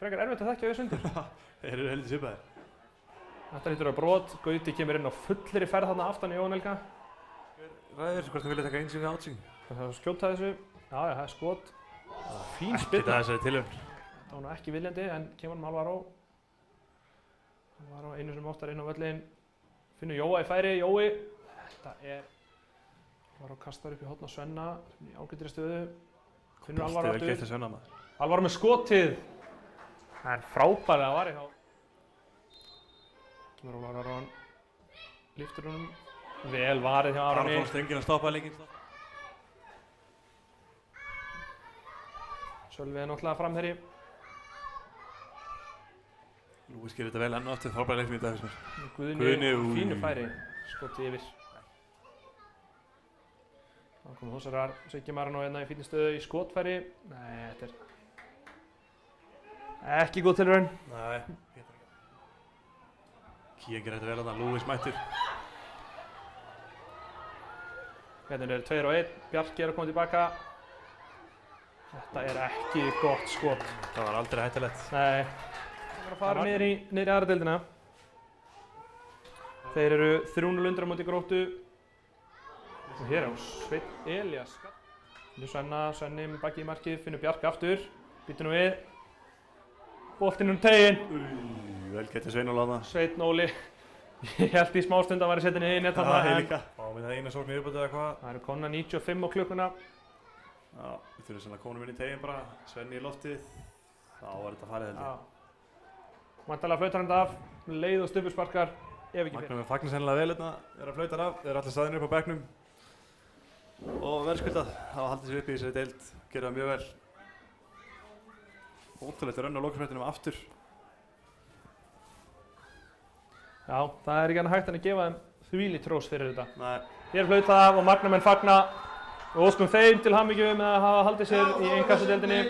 frekar erfitt að þekkja við sundur. Þeir eru heldur svipaðir. Þetta hlýtur að brot, Gauti kemur inn á fullri ferð þarna aftan í Jóhann Helga. Ræður, hvort þú vilja taka einsing og átsing? Það er skjóta þessu, já, það er skot. Fín spilna. Ekki þessari tilhörn. Það var nú ekki viljandi, en kemur hann Alvaro. Alvaro einu sem oftar inn á völlin. Finnur Jóa í færi, Jói. Þetta er... Alvaro kastar upp í horn á Svenna, í ágætri stöðu. Finnur Alvaro aftur. Alvaro með skotið. Það er frábærið að varja þá. Kemur Ólaður Aron, lyftur honum. Vel varið hjá Aroni. Aron strengir að stoppa leikinn. Sölvi er náttúrulega framherji. Lúis gerir þetta vel enn og aftur, frábæra leikinn í dag fyrst mér. Guðni fínu færi, skoti yfir. Þá kom Hósarar, Siggi Marino hérna í fínni stöðu í skotfæri. Nei, þetta er ekki góð tilraun. Nei, Kían gerir þetta vel þarna, Lúis mættur. Hérna er 2 og 1, Bjarki er að koma tilbaka. Þetta er ekki gott skot. Það var aldrei hættulegt. Nei. Það er að fara niður í aðra deildina. Þeir eru 3-0 undir á móti Gróttu. Og hér á Sveinn Elías. Finnur Svenni með bakið í markið, finnur Bjarki aftur. Býtur nú við. Boltinn teginn. Vel getið Sveinn Óli þarna. Sveinn Óli. Ég held í smástund að væri settinni í net þarna. Það er líka. Á með það eina sókn í viðbót eða hvað. Það eru komna 95 á klukkuna. Já, við þurfum svona að konum inn í teginn bara, Svenni í loftið. Þá var þetta farið held ég. Væntanlega flautar hann af, leið og stubusparkar, ef ekki fyrir. Magnum fagnar sennilega vel hérna, þeirra flautar af, þeir eru allir staðinir upp á bekknum. Og verðskuldað, hafa haldið sér upp í þessari deild, gerði það mjög vel. Ótrúlegt rönn á lokasprettinum aftur. Já, það er ekki annað hægt en að gefa þeim þvílíkt hrós fyrir þetta. Nei. Hér er flautað af og Magnamenn fagna. Við óskum þeim til hamingju með að hafa haldið sér í innkassadeildinni.